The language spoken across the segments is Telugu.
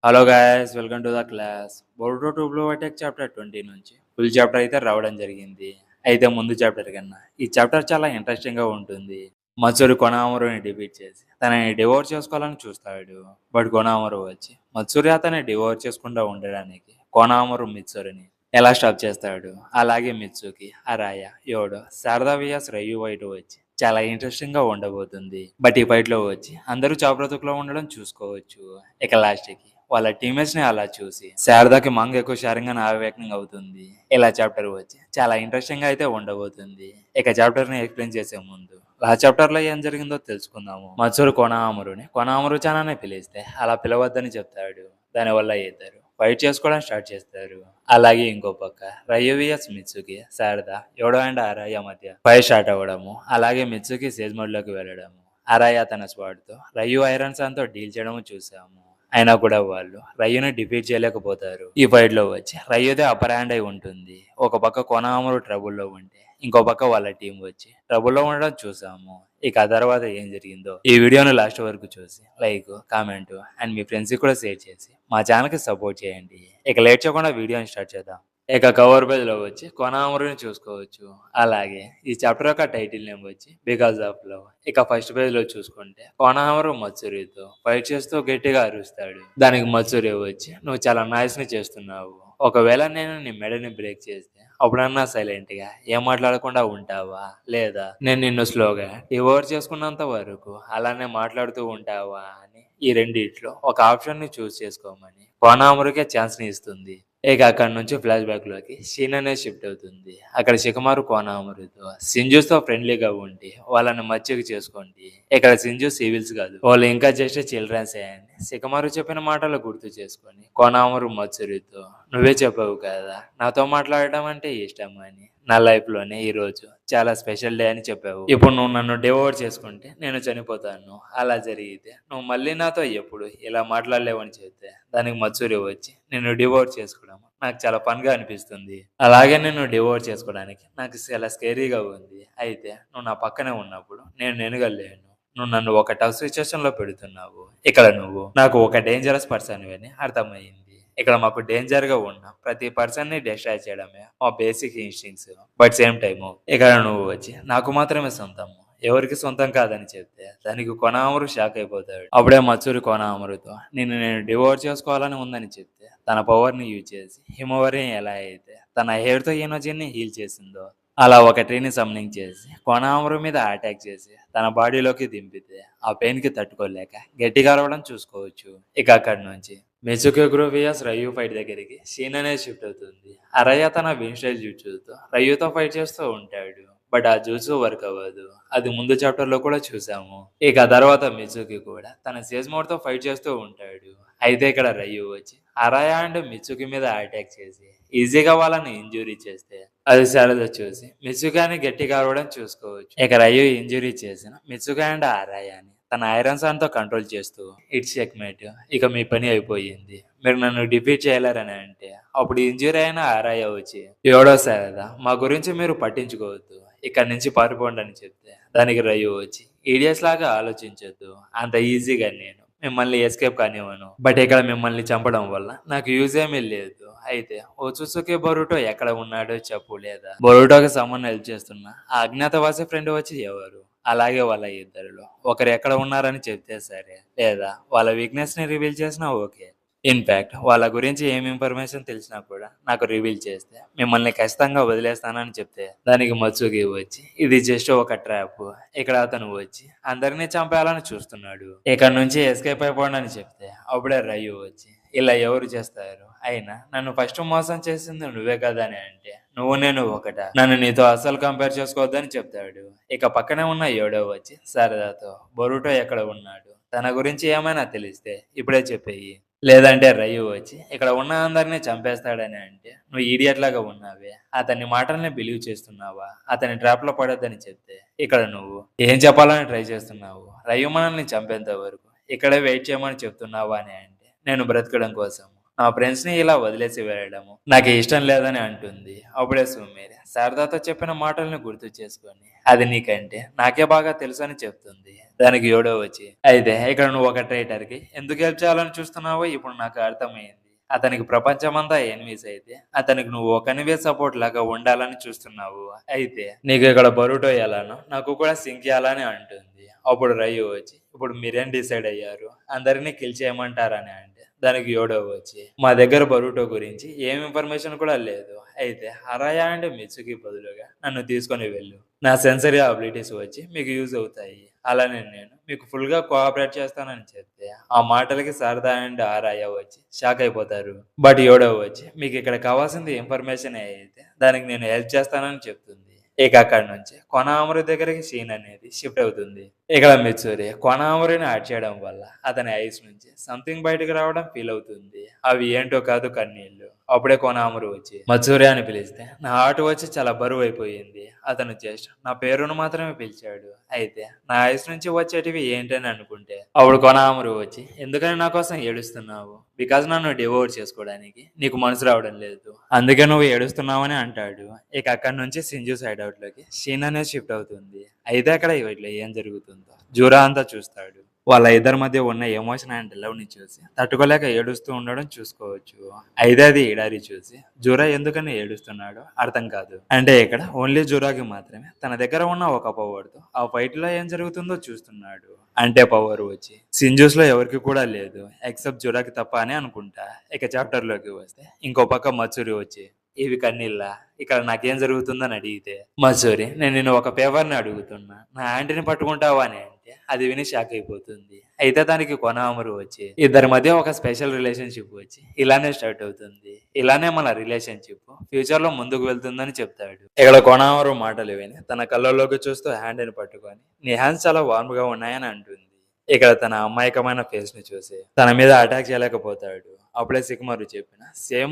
Hello guys, welcome to the class. బోర్డో టూబ్లో అటాక్ చాప్టర్ 20 నుంచి ఫుల్ చాప్టర్ అయితే రావడం జరిగింది. అయితే ముందు చాప్టర్ కన్నా ఈ చాప్టర్ చాలా ఇంట్రెస్టింగ్గా ఉంటుంది. మత్సురు కొనామరుని డిబీట్ చేసి తనని డివోర్స్ చేసుకోవాలని చూస్తాడు. బట్ కొనామరు వచ్చి మత్సురి అతన్ని డివోర్స్ చేసుకుంటూ ఉండడానికి కొనామరు మిత్సురిని ఎలా స్టాప్ చేస్తాడు. అలాగే మిత్సుకి అరాయ యోడో శారదా వియాస్ రయ్యు వైట్ వచ్చి చాలా ఇంట్రెస్టింగ్ గా ఉండబోతుంది. బట్ ఈ ఫైట్ లో వచ్చి అందరూ చాప్రతుకులో ఉండడం చూసుకోవచ్చు. ఇక లాస్ట్ కి వాళ్ళ టీమేట్స్ ని అలా చూసి శారదాకి మంగ ఎక్కువ షారింగ్ అవేక్నింగ్ అవుతుంది. ఇలా చాప్టర్ వచ్చి చాలా ఇంట్రెస్టింగ్ గా అయితే ఉండబోతుంది. ఇక చాప్టర్ ని ఎక్స్ప్లెయిన్ చేసే ముందు ఆ చాప్టర్ లో ఏం జరిగిందో తెలుసుకుందాము. మత్సూరు కొనామరు చానానే పిలిస్తే అలా పిలవద్దని చెప్తాడు. దానివల్ల ఇద్దరు ఫైట్ చేసుకోవడం స్టార్ట్ చేస్తారు. అలాగే ఇంకో పక్క రయ్యు విఎస్ మిత్సుకి శారద ఎవడో అండ్ అరాయ మధ్య ఫైట్ స్టార్ట్ అవ్వడము. అలాగే మిత్సుకి సేజ్ మోడ్ లోకి వెళ్ళడము. అరాయ తన స్వాడ్ తో రయ్యు ఐరన్ సాన్ తో డీల్ చేయడము చూసాము. అయినా కూడా వాళ్ళు రయ్యుని డిఫీట్ చేయలేకపోతారు. ఈ ఫైట్ లో వచ్చి రయ్యుదే అప్పర్ హ్యాండ్ అయి ఉంటుంది. ఒక పక్క కొనామరు ట్రబుల్లో ఉంటే ఇంకో పక్క వాళ్ళ టీం వచ్చి ట్రబుల్లో ఉండడం చూసాము. ఇక ఆ తర్వాత ఏం జరిగిందో ఈ వీడియోని లాస్ట్ వరకు చూసి like, comment and me friends కూడా షేర్ చేసి మా ఛానల్ కి సపోర్ట్ చేయండి. ఇక లేట్ చేయకుండా వీడియోని స్టార్ట్ చేద్దాం. ఇక కవర్ పేజ్ లో వచ్చి కొనామరుని చూసుకోవచ్చు. అలాగే ఈ చాప్టర్ యొక్క టైటిల్ నేమ్ వచ్చి బికాస్ ఆఫ్ లవ్. ఇక ఫస్ట్ పేజ్ లో చూసుకుంటే కొనామరు మత్సురితో ఫైట్ చేస్తూ గట్టిగా అరుస్తాడు. దానికి మత్సురి వచ్చి నువ్వు చాలా నాయిస్ ని చేస్తున్నావు. ఒకవేళ నేను నీ మెడని బ్రేక్ చేస్తే అప్పుడన్నా సైలెంట్ గా ఏం మాట్లాడకుండా ఉంటావా, లేదా నేను నిన్ను స్లోగా డివోర్స్ చేసుకున్నంత వరకు అలానే మాట్లాడుతూ ఉంటావా అని ఈ రెండిట్లో ఒక ఆప్షన్ ని చూస్ చేసుకోమని కొనామరుకే ఛాన్స్ ని ఇస్తుంది. ఇక అక్కడ నుంచి ఫ్లాష్ బ్యాక్ లోకి షీన్ అనే షిఫ్ట్ అవుతుంది. అక్కడ శిఖమారు కోనామరుతో సింజూస్ తో ఫ్రెండ్లీగా ఉండి వాళ్ళని మచ్చిక చేసుకోండి. ఇక్కడ సింజు సివిల్స్ కాదు, వాళ్ళు ఇంకా జస్ట్ చిల్డ్రన్స్ అని శిఖమారు చెప్పిన మాటలు గుర్తు చేసుకొని కోనామరు మత్సురితో నువ్వే చెప్పావు కదా నాతో మాట్లాడడం అంటే ఇష్టం అని, నా లైఫ్ లోనే ఈ రోజు చాలా స్పెషల్ డే అని చెప్పావు. ఇప్పుడు నువ్వు నన్ను డివోర్స్ చేసుకుంటే నేను చనిపోతాను. అలా జరిగితే నువ్వు మళ్ళీ నాతో ఎప్పుడు ఇలా మాట్లాడలేవని చెప్తే దానికి మత్సూరి వచ్చి నేను డివోర్స్ చేసుకోవడం నాకు చాలా ఫన్ గా అనిపిస్తుంది. అలాగే నేను డివోర్స్ చేసుకోవడానికి నాకు చాలా స్కేరీగా ఉంది. అయితే నువ్వు నా పక్కనే ఉన్నప్పుడు నేనుగా లేను. నువ్వు నన్ను ఒక టఫ్ సిచ్యువేషన్ లో పెడుతున్నావు. ఇక్కడ నువ్వు నాకు ఒక డేంజరస్ పర్సన్ అని అర్థమైంది. ఇక్కడ మాకు డేంజర్ గా ఉన్న ప్రతి పర్సన్ ని డిస్ట్రాయ్ చేయడమే మా బేసిక్ ఇన్స్టింగ్స్. బట్ సేమ్ టైము ఇక్కడ నువ్వు వచ్చి నాకు మాత్రమే సొంతము, ఎవరికి సొంతం కాదని చెప్తే దానికి కొనామరు షాక్ అయిపోతాడు. అప్పుడే మత్సూరి కొనామరుతో నేను డివోర్స్ చేసుకోవాలని ఉందని చెప్తే తన పవర్ ని యూజ్ చేసి హిమవరి ఎలా అయితే తన హెయిర్ తో ఎనర్జీని హీల్ చేసిందో అలా ఒక ట్రీని సమ్నింగ్ చేసి కొనామరు మీద అటాక్ చేసి తన బాడీలోకి దింపితే ఆ పెయిన్ కి తట్టుకోలేక గట్టిగా అరవడం చూసుకోవచ్చు. ఇక అక్కడి నుంచి మెచుకే గ్రోవియాస్ రయ్యు ఫైట్ దగ్గరికి షీన్ అనేది షిఫ్ట్ అవుతుంది. అరయ్య తన విన్ స్టైల్ జూట్సుతో రయ్యుతో ఫైట్ చేస్తూ ఉంటాడు. బట్ ఆ జూట్సు వర్క్ అవ్వదు. అది ముందు చాప్టర్ లో కూడా చూసాము. ఇక తర్వాత మిచుకి కూడా తన సేజ్ మోడ్ తో ఫైట్ చేస్తూ ఉంటాడు. అయితే ఇక్కడ రయ్యు వచ్చి అరయ అండ్ మిచుకి మీద అటాక్ చేసి ఈజీగా వాళ్ళని ఇంజురీ చేస్తే అది శారద చూసి మిచుగాని గట్టిగా అరవడం చూసుకోవచ్చు. ఇక రయ్యు ఇంజురీ చేసిన మిచుగా అండ్ అరయాని తన ఐరన్ సాన్ తో కంట్రోల్ చేస్తూ ఇట్స్ చెక్మేట్, ఇక మీ పని అయిపోయింది, మీరు నన్ను డిఫీట్ చేయలేరని అంటే అప్పుడు ఇంజూరీ అయిన ఆరాయ వచ్చి ఎవడో శారదా మా గురించి మీరు పట్టించుకోవద్దు, ఇక్కడి నుంచి పారిపోండి అని చెప్తే దానికి రయ్యు వచ్చి ఈడియస్ లాగా ఆలోచించొద్దు, అంత ఈజీగా నేను మిమ్మల్ని ఎస్కేప్ కానివ్వను. బట్ ఇక్కడ మిమ్మల్ని చంపడం వల్ల నాకు యూజ్ ఏమీ లేదు. అయితే ఓ చూసుకే బొరుటో ఎక్కడ ఉన్నాడో చెప్పు, లేదా బొరుటోకి సమ్మన్ హెల్ప్ చేస్తున్నా ఆ అజ్ఞాతవాసి ఫ్రెండ్ వచ్చి ఎవరు, అలాగే వాళ్ళ ఇద్దరిలో ఒకరు ఎక్కడ ఉన్నారని చెప్తే సరే, లేదా వాళ్ళ వీక్నెస్ ని రివీల్ చేసినా ఓకే. ఇన్ఫాక్ట్ వాళ్ళ గురించి ఏం ఇన్ఫర్మేషన్ తెలిసినా కూడా నాకు రివీల్ చేస్తే మిమ్మల్ని ఖచ్చితంగా వదిలేస్తానని చెప్తే దానికి మత్సుకి వచ్చి ఇది జస్ట్ ఒక ట్రాప్, ఇక్కడ అతను వచ్చి అందరినీ చంపేయాలని చూస్తున్నాడు, ఇక్కడ నుంచి ఎస్కేప్ అయిపోండి అని చెప్తే అప్పుడే రయ్యు వచ్చి ఇలా ఎవరు చేస్తారు, అయినా నన్ను ఫస్ట్ మోసం చేసింది నువ్వే కదా అని అంటే నువ్వు నేను ఒకట, నన్ను నీతో అస్సలు కంపేర్ చేసుకోవద్దని చెప్తాడు. ఇక పక్కనే ఉన్న ఏడో వచ్చి శారదాతో బొరుటో ఎక్కడ ఉన్నాడు, తన గురించి ఏమైనా తెలిస్తే ఇప్పుడే చెప్పేయి, లేదంటే రయ్యు వచ్చి ఇక్కడ ఉన్న అందరినీ చంపేస్తాడని అంటే నువ్వు ఈడియట్ లాగా ఉన్నావే, అతని మాటల్ని బిలీవ్ చేస్తున్నావా, అతని ట్రాప్ లో పడొద్దని చెప్తే ఇక్కడ నువ్వు ఏం చెప్పాలని ట్రై చేస్తున్నావు, రయ్యు మనల్ని చంపేంత వరకు ఇక్కడే వెయిట్ చేయమని చెప్తున్నావా అని అంటే నేను బ్రతకడం కోసం నా ఫ్రెండ్స్ ని ఇలా వదిలేసి వెళ్ళడము నాకు ఇష్టం లేదని అంటుంది. అప్పుడే సుమేరి శారదాతో చెప్పిన మాటల్ని గుర్తు చేసుకొని అది నీకంటే నాకే బాగా తెలుసు అని చెప్తుంది. దానికి యోడో వచ్చి అయితే ఇక్కడ నువ్వు ఒక ట్రైటర్ కి ఎందుకు హెల్ప్ చేయాలని చూస్తున్నావో ఇప్పుడు నాకు అర్థమైంది. అతనికి ప్రపంచమంతా ఎనిమీస్ అయితే అతనికి నువ్వు ఒకనివే సపోర్ట్ లాగా ఉండాలని చూస్తున్నావు. అయితే నీకు ఇక్కడ బరుటో ఎలానో నాకు కూడా సింక్ చేయాలని అంటుంది. అప్పుడు రయ్యు వచ్చి ఇప్పుడు మీరేం డిసైడ్ అయ్యారు, అందరినీ కిల్ చేయమంటారని అంటే దానికి యోడో వచ్చి మా దగ్గర బరుటో గురించి ఏం ఇన్ఫర్మేషన్ కూడా లేదు. అయితే హరాయా అండ్ మిత్సుకి బదులుగా నన్ను తీసుకొని వెళ్ళు. నా సెన్సరీ అబిలిటీస్ వచ్చి మీకు యూజ్ అవుతాయి. అలానే నేను మీకు ఫుల్ గా కోఆపరేట్ చేస్తానని చెప్తే ఆ మాటలకి శారదా అండ్ ఆరాయ వచ్చి షాక్ అయిపోతారు. బట్ యోడో వచ్చి మీకు ఇక్కడ కావాల్సింది ఇన్ఫర్మేషన్ అయితే దానికి నేను హెల్ప్ చేస్తానని చెప్తుంది. ఇక అక్కడి నుంచి కొనామరు దగ్గరికి సీన్ అనేది షిఫ్ట్ అవుతుంది. ఇక్కడ మిత్సూరి కొనామరుని యాడ్ చేయడం వల్ల అతని ఐస్ నుంచి సంథింగ్ బయటకు రావడం ఫీల్ అవుతుంది. అవి ఏంటో కాదు, కన్నీళ్లు. అప్పుడే కొనామరు వచ్చి మత్సూరి అని పిలిస్తే నా హార్ట్ వచ్చి చాలా బరువు అయిపోయింది. అతను జస్ట్ నా పేరును మాత్రమే పిలిచాడు. అయితే నా ఐస్ నుంచి వచ్చేటివి ఏంటని అనుకుంటే అప్పుడు కొనామరు వచ్చి ఎందుకని నా కోసం ఏడుస్తున్నావు? బికాజ్ నన్ను డివోర్స్ చేసుకోవడానికి నీకు మనసు రావడం లేదు, అందుకే నువ్వు ఏడుస్తున్నావని అంటాడు. ఇక అక్కడి నుంచి సింజు సైడ్ అవుట్ లోకి షీన్ అనేది షిఫ్ట్ అవుతుంది. అయితే అక్కడ ఇట్లా ఏం జరుగుతుందో జూరా అంతా చూస్తాడు. వాళ్ళ ఇద్దరి మధ్య ఉన్న ఎమోషన్ అండ్ లవ్ ని చూసి తట్టుకోలేక ఏడుస్తూ ఉండడం చూసుకోవచ్చు. అయితే అది ఎడారి చూసి జూరా ఎందుకని ఏడుస్తున్నాడో అర్థం కాదు. అంటే ఇక్కడ ఓన్లీ జూరాకి మాత్రమే తన దగ్గర ఉన్న ఒక పవర్ తో ఆ ఫైట్ లో ఏం జరుగుతుందో చూస్తున్నాడు. అంటే పవర్ వచ్చి సింజూస్ లో ఎవరికి కూడా లేదు ఎక్సెప్ట్ జూరాకి తప్ప అని అనుకుంటా. ఇక చాప్టర్ లోకి వస్తే ఇంకో పక్క మత్సూరి వచ్చి ఇవి కన్నీళ్ళ, ఇక్కడ నాకేం జరుగుతుందని అడిగితే మసూరి నేను నిన్ను ఒక ఫేవర్ని అడుగుతున్నా, నా ఆంటీని పట్టుకుంటావా అని అంటే అది విని షాక్ అయిపోతుంది. అయితే దానికి కొనామరు వచ్చి ఇద్దరి మధ్య ఒక స్పెషల్ రిలేషన్షిప్ వచ్చి ఇలానే స్టార్ట్ అవుతుంది, ఇలానే మన రిలేషన్షిప్ ఫ్యూచర్ లో ముందుకు వెళ్తుందని చెప్తాడు. ఇక్కడ కొనామరు మాటలు విని తన కళ్ళలోకి చూస్తూ హ్యాండ్ని పట్టుకొని నీ హ్యాండ్స్ చాలా వార్మ్ గా ఉన్నాయని అంటుంది. ఇక్కడ తన అమాయకమైన ఫేస్ ని చూసి తన మీద అటాక్ చేయలేకపోతాడు. అప్పుడే సికమారు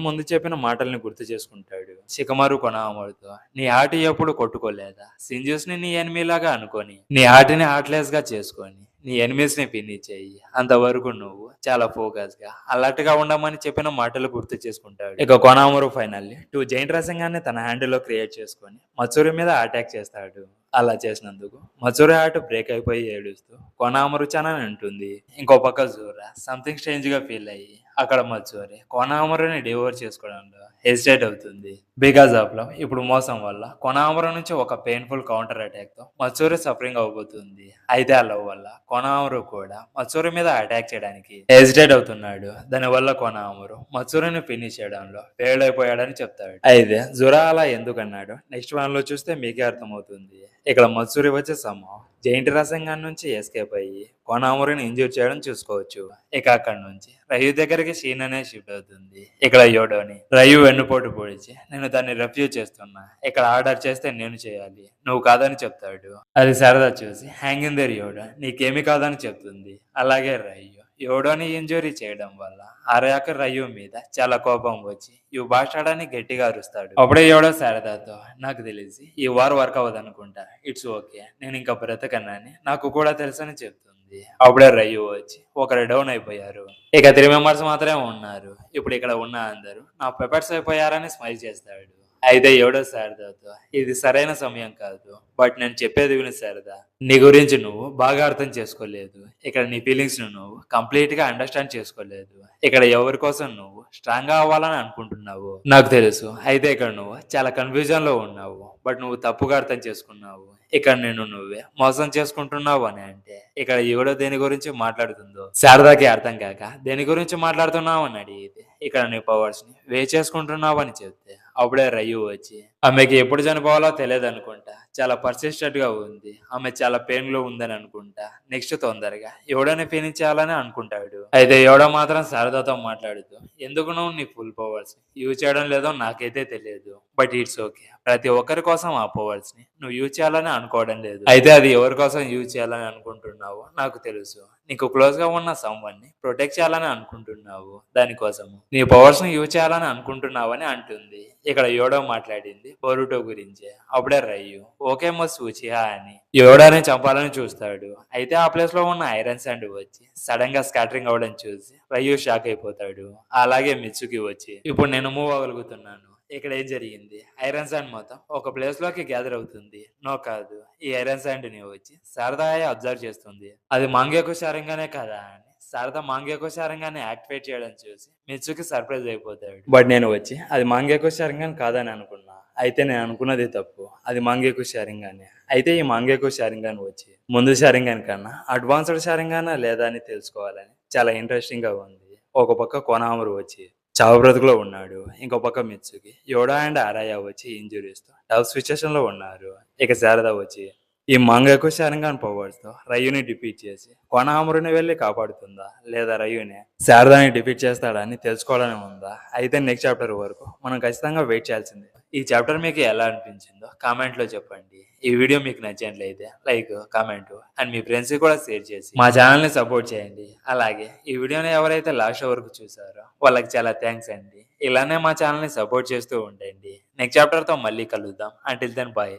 ముందు చెప్పిన మాటల్ని గుర్తు చేసుకుంటాడు. సికమారు కొనామరుతో నీ హార్ట్ ఎప్పుడు కొట్టుకోలేదా? సింజూస్ ని నీ ఎనిమీ లాగా అనుకొని నీ హార్ట్ని హార్ట్లెస్ గా చేసుకొని నీ ఎనిమీస్ ని ఫినిష్ చెయ్యి. అంతవరకు నువ్వు చాలా ఫోకస్ గా అలర్ట్ గా ఉండమని చెప్పిన మాటలు గుర్తు చేసుకుంటాడు. ఇక కొనామరు ఫైనల్లీ 2 జైంట్ రసంగాన్ని తన హ్యాండిల్ లో క్రియేట్ చేసుకొని మత్సూరి మీద అటాక్ చేస్తాడు. అలా చేసినందుకు మత్సూరి హార్ట్ బ్రేక్ అయిపోయి ఏడుస్తూ కొనామరు చాలా అంటుంది. ఇంకో పక్క జూరా సంథింగ్ స్ట్రేంజ్ గా ఫీల్ అయ్యి అక్కడ మత్సూరి కొనామరుని డివోర్స్ చేసుకోవడంలో హెసిటేట్ అవుతుంది. బికాజ్ ఆఫ్ లవ్ ఇప్పుడు మోసం వల్ల కొనామరు నుంచి ఒక పెయిన్ఫుల్ కౌంటర్ అటాక్ తో మత్సూరి సఫరింగ్ అవబోతుంది. అయితే ఆ లవ్ వల్ల కొనామరు కూడా మత్సూరి మీద అటాక్ చేయడానికి హెసిటేట్ అవుతున్నాడు. దానివల్ల కొనామరు మత్సూరిని ఫినిష్ చేయడంలో ఫెయిల్ అయిపోయాడని చెప్తాడు. అయితే జురా అలా ఎందుకన్నాడు నెక్స్ట్ వన్ లో చూస్తే మీకే అర్థమవుతుంది. ఇక్కడ మత్సూరి వచ్చే సమూహం జైంట్ రసంగా నుంచి ఎస్కేప్ అయ్యి కొనామరుని ఇంజూర్ చేయడం చూసుకోవచ్చు. ఇక అక్కడ నుంచి రయు దగ్గరికి షీన్ అనే షిఫ్ట్ అవుతుంది. ఇక్కడ యోడోని రయు వెన్నుపోటు పొడిచి నేను దాన్ని రిఫ్యూజ్ చేస్తున్నా, ఇక్కడ ఆర్డర్ చేస్తే నేను చేయాలి, నువ్వు కాదని చెప్తాడు. అది శారదా చూసి హ్యాంగింగ్ దేర్ యోడో నీకేమి కాదని చెప్తుంది. అలాగే రయు యోడోని ఇంజూరీ చేయడం వల్ల ఆర్యాక రయు మీద చాలా కోపం వచ్చి ఈ బాషాడని గట్టిగా అరుస్తాడు. అప్పుడే యోడో శారదాతో నాకు తెలిసి ఈ వార్ వర్క్ అవ్వదు అనుకుంటా, ఇట్స్ ఓకే, నేను ఇంకా బ్రతకనని నాకు కూడా తెలుసని చెప్తుంది. అప్పుడే రయ్యు వచ్చి ఒకరు డౌన్ అయిపోయారు. ఇక 3 మెంబర్స్ మాత్రమే ఉన్నారు. ఇప్పుడు ఇక్కడ ఉన్న అందరూ నా పెపర్స్ అయిపోయారని స్మైల్ చేస్తాడు. అయితే ఎవడో శారదాతో ఇది సరైన సమయం కాదు, బట్ నేను చెప్పేది విను శారదా, నీ గురించి నువ్వు బాగా అర్థం చేసుకోలేదు. ఇక్కడ నీ ఫీలింగ్స్ నువ్వు కంప్లీట్ గా అండర్స్టాండ్ చేసుకోలేదు. ఇక్కడ ఎవరి కోసం నువ్వు స్ట్రాంగ్ గా అవ్వాలని అనుకుంటున్నావు నాకు తెలుసు. అయితే ఇక్కడ నువ్వు చాలా కన్ఫ్యూజన్ లో ఉన్నావు, బట్ నువ్వు తప్పుగా అర్థం చేసుకున్నావు. ఇక్కడ నేను నువ్వే మోసం చేసుకుంటున్నావు అని అంటే ఇక్కడ ఎవడో దేని గురించి మాట్లాడుతుందో శారదాకి అర్థం కాక దేని గురించి మాట్లాడుతున్నావు అని అడిగితే ఇక్కడ నీ పవర్స్ ని వే చేసుకుంటున్నావు అని చెప్తే అప్పుడే రయ్యు వచ్చి ఆమెకి ఎప్పుడు చనిపోవాలో తెలియదు అనుకుంటా, చాలా పర్సిస్టెంట్ గా ఉంది, ఆమె చాలా పెయిన్ లో ఉందని అనుకుంటా, నెక్స్ట్ తొందరగా ఎవడని ఫినిష్ చేయాలని అనుకుంటాడు. అయితే ఎవడో మాత్రం శారదాతో మాట్లాడుతూ ఎందుకు నువ్వు నీ ఫుల్ పవర్స్ యూజ్ చేయడం లేదో నాకైతే తెలియదు, బట్ ఇట్స్ ఓకే, ప్రతి ఒక్కరి కోసం ఆ పవర్స్ ని నువ్వు యూజ్ చేయాలని అనుకోవడం లేదు. అయితే అది ఎవరి కోసం యూజ్ చేయాలని అనుకుంటున్నావు నాకు తెలుసు, నీకు క్లోజ్ గా ఉన్న సమ్వన్ ని ప్రొటెక్ట్ చేయాలని అనుకుంటున్నావు, దానికోసము నీ పవర్స్ ని యూజ్ చేయాలని అనుకుంటున్నావు అని అంటుంది. ఇక్కడ యోడో మాట్లాడింది బొరుటో గురించి. అప్పుడే రయ్యు ఓకేమో సూచిహా అని యోడాని చంపాలని చూస్తాడు. అయితే ఆ ప్లేస్ లో ఉన్న ఐరన్ శాండ్ వచ్చి సడన్ గా స్కాటరింగ్ అవ్వడం చూసి రయ్యు షాక్ అయిపోతాడు. అలాగే మిత్సుకి వచ్చి ఇప్పుడు నేను మూవ్ అవ్వగలుగుతున్నాను. ఇక్కడ ఏం జరిగింది? ఐరన్ శాండ్ మొత్తం ఒక ప్లేస్ లోకి గ్యాదర్ అవుతుంది. నో కాదు, ఈ ఐరన్ శాండ్ ని వచ్చి శారదాయే అబ్జర్వ్ చేస్తుంది. అది మాంగేకు శారంగానే కదా అని శారద మాంగేకు శారంగానే యాక్టివేట్ చేయడం చూసి మిత్సుకి సర్ప్రైజ్ అయిపోతాడు. బట్ నేను వచ్చి అది మాంగేకు శారంగాన్ కాదని అనుకున్నా. అయితే నేను అనుకున్నది తప్పు. అది మాంగేకు శారంగానే. అయితే ఈ మాంగేకు శారంగాన్ వచ్చి ముందు శారంగాన్ కన్నా అడ్వాన్స్డ్ శారంగానా లేదా అని తెలుసుకోవాలని చాలా ఇంట్రెస్టింగ్ గా ఉంది. ఒక పక్క కొనామరు వచ్చి చావు బ్రతుకులో ఉన్నాడు. ఇంకో పక్క మిత్సుకి యోడా అండ్ అరాయా వచ్చి ఇంజురీస్ తో టఫ్ సిచ్యుయేషన్ లో ఉన్నారు. ఇక శారద వచ్చి ఈ మంగకు శారంగాన్ పవర్స్ తో రయ్యుని డిఫీట్ చేసి కొనామరుని వెళ్ళి కాపాడుతుందా లేదా రయ్యుని శారదాని డిఫీట్ చేస్తాడా అని తెలుసుకోవాలని ఉందా? అయితే నెక్స్ట్ చాప్టర్ వరకు మనం ఖచ్చితంగా వెయిట్ చేయాల్సిందే. ఈ చాప్టర్ మీకు ఎలా అనిపించిందో కామెంట్ లో చెప్పండి. ఈ వీడియో మీకు నచ్చినట్లయితే like, comment and me friends కూడా షేర్ చేసి మా ఛానల్ ని సపోర్ట్ చేయండి. అలాగే ఈ వీడియోని ఎవరైతే లాస్ట్ వరకు చూసారో వాళ్ళకి చాలా థ్యాంక్స్ అండి. ఇలానే మా ఛానల్ ని సపోర్ట్ చేస్తూ ఉండండి. నెక్స్ట్ చాప్టర్ తో మళ్ళీ కలుద్దాం. Until then bye.